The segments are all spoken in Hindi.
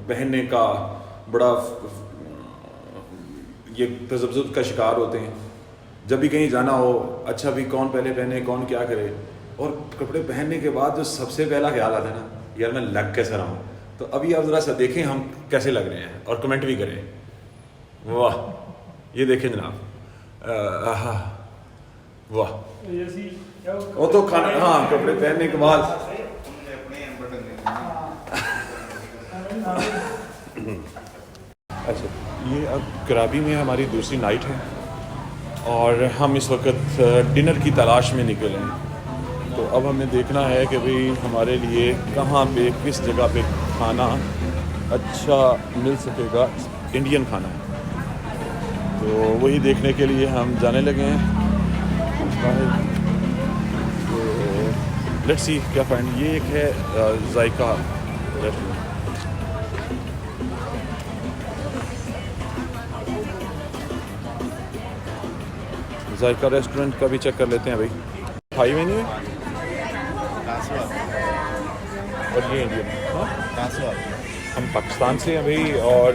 पहनने का बड़ा ये तज़ब्ज़ुब का शिकार होते हैं। जब भी कहीं जाना हो, अच्छा भी कौन पहले पहने, कौन क्या करे, और कपड़े पहनने के बाद जो सबसे पहला ख्याल आता है ना, यार मैं लग कैसे रहा हूँ। तो अभी आप ज़रा सा देखें हम कैसे लग रहे हैं और कमेंट भी करें। वाह, ये देखें जनाब, वाह, वो तो खाना, हाँ, कपड़े पहनने के बाद अच्छा, ये अब कराबी में हमारी दूसरी नाइट है और हम इस वक्त डिनर की तलाश में निकले हैं। तो अब हमें देखना है कि भाई हमारे लिए कहाँ पे, किस जगह पे खाना अच्छा मिल सकेगा, इंडियन खाना। तो वही देखने के लिए हम जाने लगे हैं। तो लेट्स सी क्या फाइंड। ये एक है जायका रेस्टोरेंट। जायका रेस्टोरेंट का भी चेक कर लेते हैं भाई। थाई मेन्यू है और ये इंडियन। हाँ, हम पाकिस्तान से हैं भाई और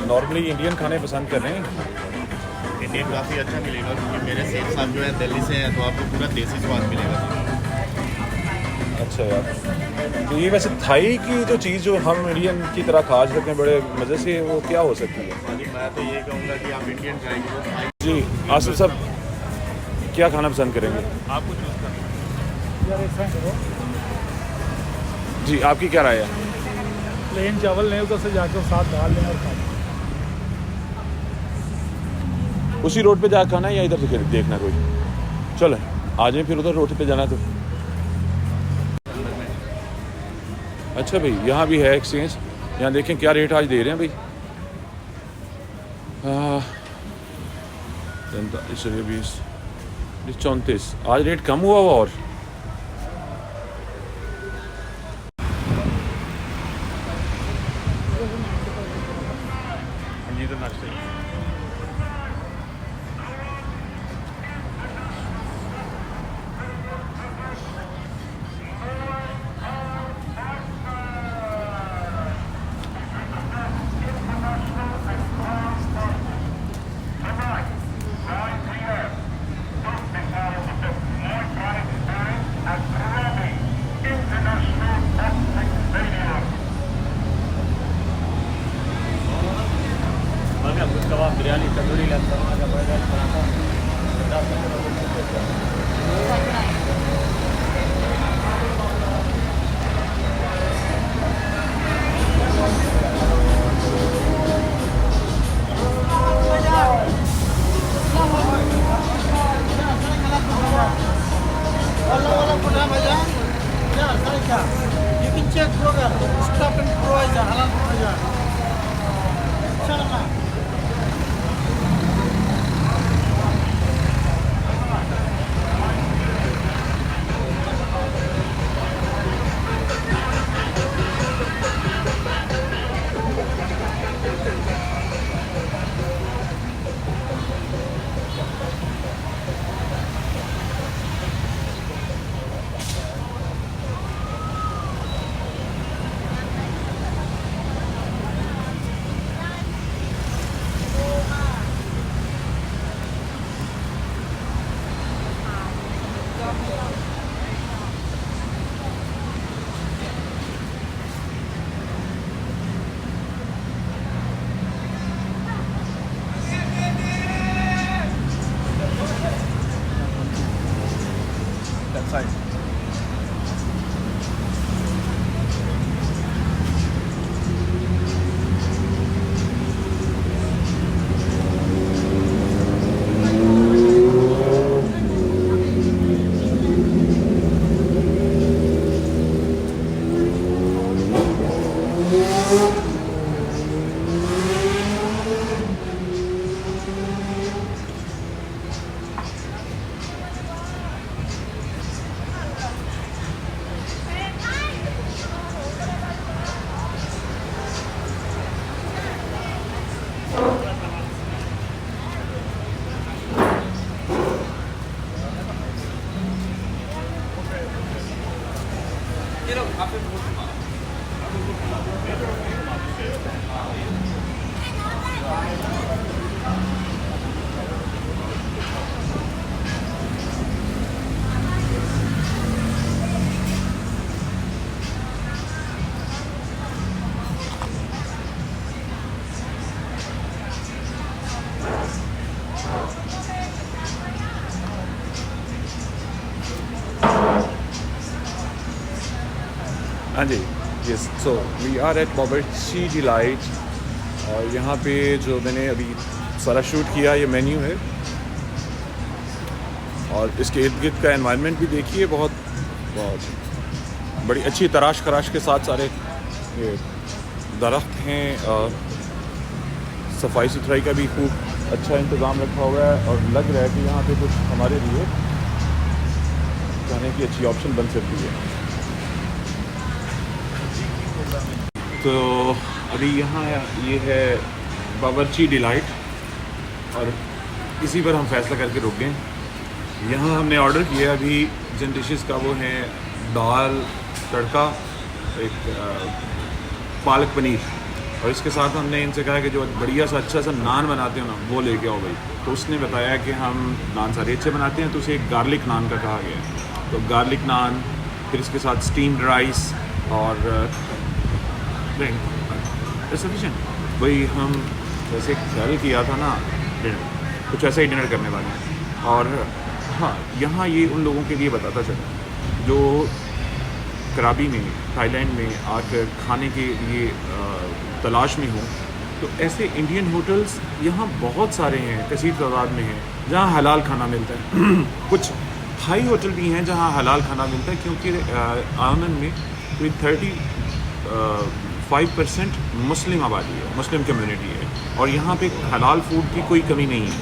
नॉर्मली इंडियन खाने पसंद कर रहे हैं। इंडियन काफ़ी अच्छा मिलेगा क्योंकि मेरे सेठ साहब जो है दिल्ली से हैं, तो आपको पूरा देसी स्वाद मिलेगा। अच्छा यार, तो ये वैसे थाई की जो चीज़ जो हम इंडियन की तरह खा सकते हैं बड़े मज़े से, वो क्या हो सकती है? मैं तो ये कहूँगा कि आप इंडियन ट्राई करो। जी आसिफ साहब, क्या खाना पसंद करेंगे? आपको चूज़ करना जी, आपकी क्या राय है? प्लेन चावल लें, उधर से जाके साथ दाल लें और खाएं। उसी रोड पे जाकर खाना है या इधर से देखना कोई? चलो आ जाए फिर, उधर रोड पे जाना तो। अच्छा भाई, यहाँ भी है एक्सचेंज। यहाँ देखें क्या रेट आज दे रहे हैं भाई। 34 आज रेट कम हुआ और जी तो नाश्ते कबाब, biryani, tandoori, lachha, burger, paratha, You can check program. Stop and provide halal provision. Inshallah. that side. हाँ जी, yes. So we are at Bawarchi delight और यहाँ पे जो मैंने अभी सारा शूट किया ये मेन्यू है और इसके इर्द गिर्द का एनवायरनमेंट भी देखिए, बहुत बहुत बड़ी अच्छी तराश खराश के साथ सारे ये दरख्त हैं और सफाई सुथराई का भी खूब अच्छा इंतज़ाम रखा हुआ है और लग रहा है कि यहाँ पे कुछ हमारे लिए खाने की अच्छी ऑप्शन बन सकती है। तो अभी यहाँ ये है बावर्ची डिलाइट और इसी पर हम फैसला करके रुक गए। यहाँ हमने ऑर्डर किया अभी जिन डिशेस का, वो है दाल तड़का, एक पालक पनीर और इसके साथ हमने इनसे कहा कि जो बढ़िया सा अच्छा सा नान बनाते हो ना वो लेके आओ भाई। तो उसने बताया कि हम नान सारे अच्छे बनाते हैं, तो उसे एक गार्लिक नान का कहा गया है। तो गार्लिक नान, फिर इसके साथ स्टीम्ड राइस और सफिशेंट। वही हम जैसे कल किया था ना डिनर, कुछ ऐसा ही डिनर करने वाले हैं। और हाँ, यहाँ ये उन लोगों के लिए बताता चला जो कराबी में, थाईलैंड में आकर खाने के लिए तलाश में हों, तो ऐसे इंडियन होटल्स यहाँ बहुत सारे हैं, कसीर तादाद में हैं जहाँ हलाल खाना मिलता है। कुछ थाई होटल भी हैं जहाँ हलाल खाना मिलता है, क्योंकि आनंद में कोई 35% मुस्लिम आबादी है, मुस्लिम कम्युनिटी है और यहाँ पे हलाल फूड की कोई कमी नहीं है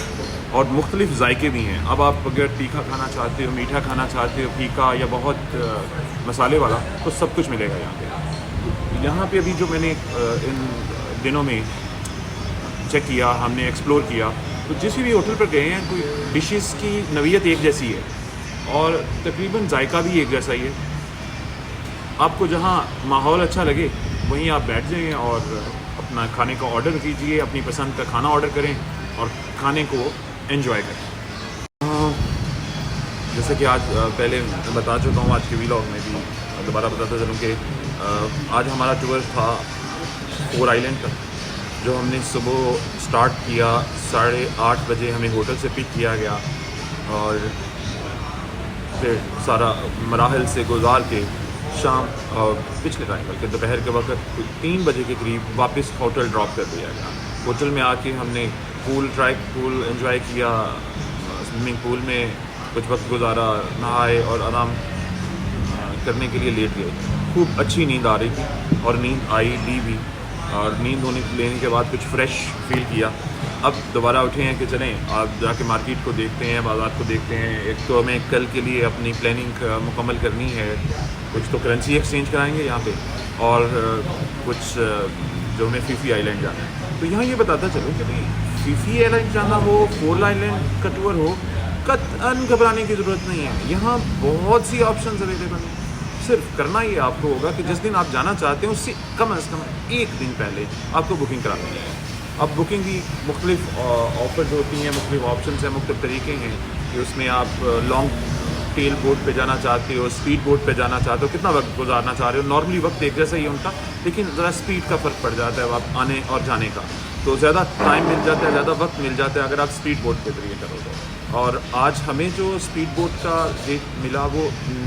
और मुख्तलिफ़ जायके भी हैं। अब आप अगर तीखा खाना चाहते हो, मीठा खाना चाहते हो, फीका या बहुत मसाले वाला, तो सब कुछ मिलेगा यहाँ पे। यहाँ पे अभी जो मैंने इन दिनों में चेक किया, हमने एक्सप्लोर किया, तो जिस भी होटल पर गए हैं कोई डिशेस की नवीयत एक जैसी है और तकरीबन जायका भी एक जैसा ही है। आपको जहाँ माहौल अच्छा लगे वहीं आप बैठ जाएँ और अपना खाने का ऑर्डर कीजिए, अपनी पसंद का खाना ऑर्डर करें और खाने को एंजॉय करें। जैसे कि आज पहले मैं बता चुका हूँ, आज के व्लॉग में भी दोबारा बताता चलूँ कि आज हमारा टूर था 4 आइलैंड का, जो हमने सुबह स्टार्ट किया 8:30 बजे, हमें होटल से पिक किया गया और फिर सारा मराहल से गुजार के शाम पिछले टाइम बल्कि दोपहर के वक्त 3 बजे के करीब वापस होटल ड्रॉप कर दिया गया। होटल में आके हमने पूल एंजॉय किया, स्विमिंग पूल में कुछ वक्त गुजारा, नहाए और आराम करने के लिए लेट गए। खूब अच्छी नींद आ रही थी और नींद आई ली भी और नींद लेने के बाद कुछ फ्रेश फील किया। अब दोबारा उठे हैं कि चलें आप जाके मार्केट को देखते हैं, बाज़ार को देखते हैं। एक तो हमें कल के लिए अपनी प्लानिंग मुकम्मल करनी है, कुछ तो करेंसी एक्सचेंज कराएंगे यहाँ पे और कुछ जो हमें फीफी आइलैंड जाना है। तो यहाँ ये बताता चलो कि भाई फीफी आइलैंड जाना हो, 4 आइलैंड का टूर हो, कतई घबराने की ज़रूरत नहीं है। यहाँ बहुत सी ऑप्शंस अवेलेबल हैं। सिर्फ करना ये आपको होगा कि जिस दिन आप जाना चाहते हैं उससे कम से कम 1 दिन पहले आपको बुकिंग करा देनी है। अब बुकिंग की मुख्तलिफ ऑफर्स होती हैं, मुख्तलिफ ऑप्शन हैं, मुख्तलिफ तरीके हैं कि उसमें आप लॉन्ग टेल बोट पे जाना चाहते हो, स्पीड बोट पे जाना चाहते हो, कितना वक्त गुजारना चाह रहे हो। नॉर्मली वक्त एक जैसा ही है उनका, लेकिन ज़रा स्पीड का फ़र्क पड़ जाता है आप आने और जाने का, तो ज़्यादा टाइम मिल जाता है, ज़्यादा वक्त मिल जाता है अगर आप स्पीड बोट के ज़रिए करोगे। और आज हमें जो स्पीड बोट का रेट मिला वो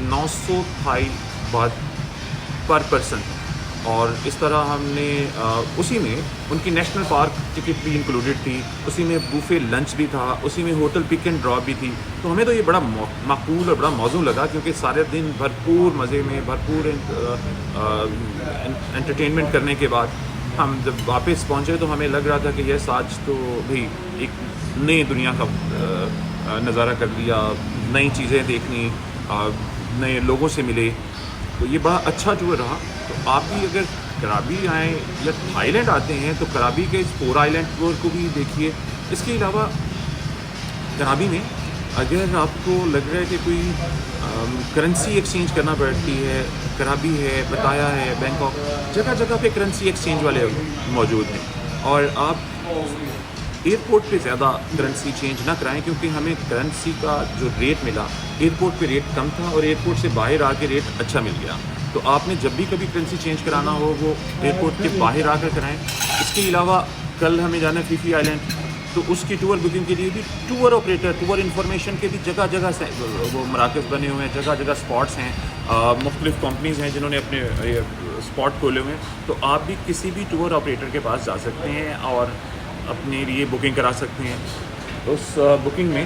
900 थाई बात पर पर्सन, और इस तरह हमने उसी में उनकी नेशनल पार्क टिकट भी इंक्लूडेड थी, उसी में बूफे लंच भी था, उसी में होटल पिक एंड ड्रॉप भी थी। तो हमें तो ये बड़ा माकूल और बड़ा मौजू लगा, क्योंकि सारे दिन भरपूर मज़े में, भरपूर एंटरटेनमेंट करने के बाद हम जब वापस पहुँचे तो हमें लग रहा था कि यस आज तो भाई एक नई दुनिया का नज़ारा कर लिया, नई चीज़ें देखनी, नए लोगों से मिले। तो ये बड़ा अच्छा टूर रहा। तो आप भी अगर कराबी आएँ या थाईलैंड आते हैं तो कराबी के इस 4 आइलैंड टूर को भी देखिए। इसके अलावा कराबी में अगर आपको लग रहा है कि कोई करेंसी एक्सचेंज करना पड़ती है, कराबी है, बताया है, बैंकॉक, जगह जगह पे करेंसी एक्सचेंज वाले मौजूद हैं और आप एयरपोर्ट पे ज़्यादा करेंसी चेंज ना कराएं, क्योंकि हमें करेंसी का जो रेट मिला एयरपोर्ट पे रेट कम था और एयरपोर्ट से बाहर आके रेट अच्छा मिल गया। तो आपने जब भी कभी करेंसी चेंज कराना हो वो एयरपोर्ट के बाहर आकर कराएं। इसके अलावा कल हमें जाना है फीफी आइलैंड, तो उसकी टूर बुकिंग के लिए भी टूर ऑपरेटर, टूर इन्फॉर्मेशन के भी जगह जगह से वो मराकज़ बने हुए हैं, जगह जगह स्पॉट्स हैं, मुख्तलिफ़ कंपनीज़ हैं जिन्होंने अपने स्पॉट खोले हुए हैं। तो आप भी किसी भी टूर ऑपरेटर के पास जा सकते हैं और अपने लिए बुकिंग करा सकते हैं। उस बुकिंग में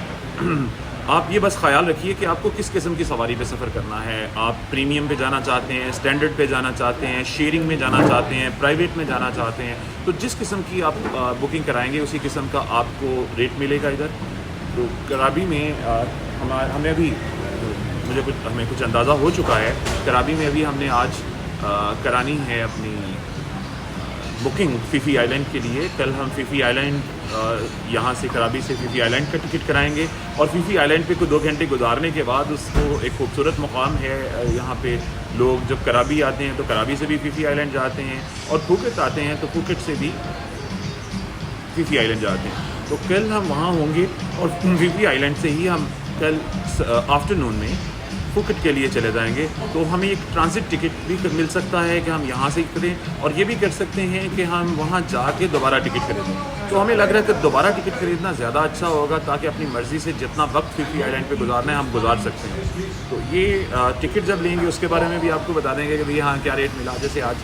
आप ये बस ख्याल रखिए कि आपको किस किस्म की सवारी पे सफ़र करना है। आप प्रीमियम पे जाना चाहते हैं, स्टैंडर्ड पे जाना चाहते हैं, शेयरिंग में जाना चाहते हैं, प्राइवेट में जाना चाहते हैं, तो जिस किस्म की आप बुकिंग कराएंगे उसी किस्म का आपको रेट मिलेगा इधर। तो कराबी में हमें अभी हमें कुछ अंदाज़ा हो चुका है। कराबी में अभी हमने आज करानी है अपनी बुकिंग फीफी आइलैंड के लिए। कल हम फीफी आइलैंड यहाँ से कराबी से फीफी आइलैंड का टिकट कराएंगे और फीफी आइलैंड पे कुछ 2 घंटे गुजारने के बाद उसको एक खूबसूरत मुकाम है। यहाँ पे लोग जब कराबी आते हैं तो कराबी से भी फीफी आइलैंड जाते हैं और फुकेट आते हैं तो फुकेट से भी फीफी आइलैंड जाते हैं। तो कल हम वहाँ होंगे और फीफी आइलैंड से ही हम कल आफ्टरनून में फुकेट के लिए चले जाएंगे। तो हमें एक ट्रांजिट टिकट भी मिल सकता है कि हम यहाँ से करें और ये भी कर सकते हैं कि हम वहाँ जाके दोबारा टिकट खरीदें। तो हमें लग रहा है कि दोबारा टिकट खरीदना ज़्यादा अच्छा होगा ताकि अपनी मर्ज़ी से जितना वक्त फीफी आइलैंड पे गुजारना है हम गुजार सकते हैं। तो ये टिकट जब लेंगे उसके बारे में भी आपको बता देंगे कि भाई यहाँ क्या रेट मिला। जैसे आज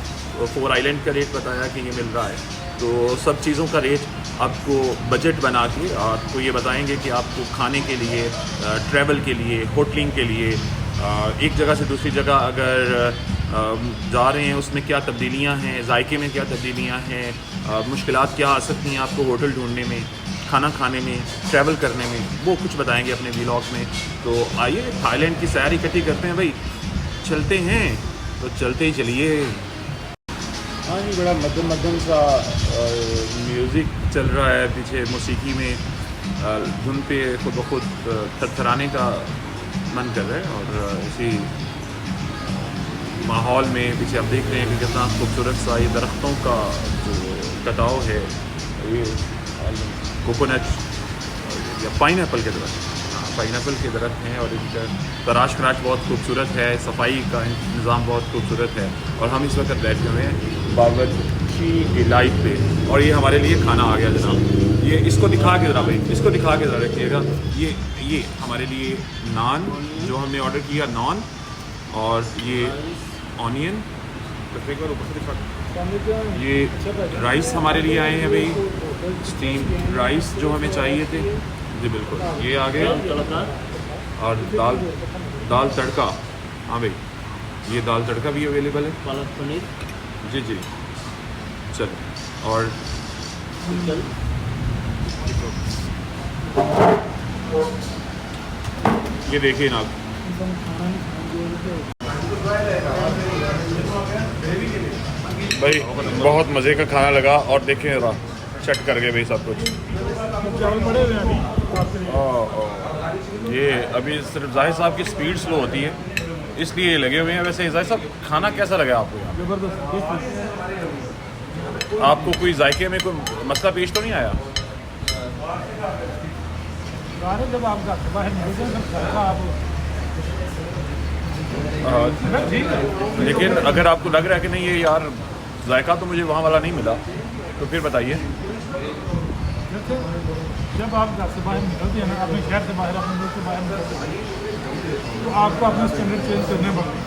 4 आइलैंड का रेट बताया कि ये मिल रहा है, तो सब चीज़ों का रेट आपको बजट बना के आपको ये बताएंगे कि आपको खाने के लिए, ट्रैवल के लिए, होटलिंग के लिए, एक जगह से दूसरी जगह अगर जा रहे हैं उसमें क्या तब्दीलियां हैं, जायके में क्या तब्दीलियां हैं, मुश्किलात क्या आ सकती हैं आपको होटल ढूंढने में, खाना खाने में, ट्रैवल करने में, वो कुछ बताएंगे अपने व्लॉग में। तो आइए थाईलैंड की सैर इकट्ठी करते हैं भाई, चलते हैं तो चलते ही चलिए। हाँ जी, बड़ा मध्यम मध्यम सा म्यूज़िक चल रहा है पीछे, मौसीकी में धुन पे खुद ब खुद थरथराने का मन कर रहा है। और इसी माहौल में पीछे आप देख रहे हैं कि कितना खूबसूरत सा ये दरख्तों का जो कटाव है, ये कोकोनट या पाइनएप्पल के दरख्त, पाइनएप्पल के दरख्त हैं और इनका तराश खराश बहुत खूबसूरत है, सफाई का इंतज़ाम बहुत खूबसूरत है। और हम इस वक्त बैठे हुए हैं बावर्ची डिलाइट पे और ये हमारे लिए खाना आ गया जनाब। ये इसको दिखा के ज़रा भाई, इसको दिखा के ज़रा रखिएगा। ये हमारे लिए नान जो हमने ऑर्डर किया, नान, और ये ऑनियन, ये राइस हमारे लिए आए हैं भाई, स्टीम राइस जो हमें चाहिए थे जी, बिल्कुल ये आ गए। और दाल तड़का, हाँ भाई ये दाल तड़का भी अवेलेबल है, पालक पनीर जी जी। चल, और ये देखिए ना भाई, बहुत मज़े का खाना लगा। और देखें जरा, चट कर गए भाई सब कुछ। ये अभी सिर्फ जाहिर साहब की स्पीड स्लो होती है इसलिए ये लगे हुए हैं। वैसे जाहिर साहब खाना कैसा लगा आपको यहाँ? आपको कोई जायके में कोई मसला पेश तो नहीं आया? जब आप लेकिन अगर आपको लग रहा है कि नहीं ये यार जायका तो मुझे वहाँ वाला नहीं मिला, तो फिर बताइए। जब आप घर से बाहर निकलते हैं ना, अपने शहर से बाहर, अपने मुल्क से बाहर निकलते हैं, तो आपको अपने स्टैंडर्ड चेंज करने पड़ते हैं।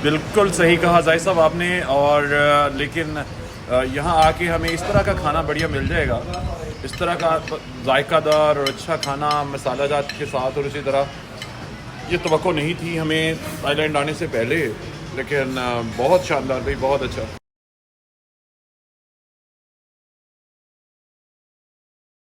बिल्कुल सही कहा जाहिर साहब आपने। और लेकिन यहाँ आके हमें इस तरह का खाना बढ़िया मिल जाएगा, इस तरह का जायकादार और अच्छा खाना मसाला जात के साथ, और इसी तरह ये तवक्को नहीं थी हमें थाईलैंड आने से पहले। लेकिन बहुत शानदार भाई, बहुत अच्छा।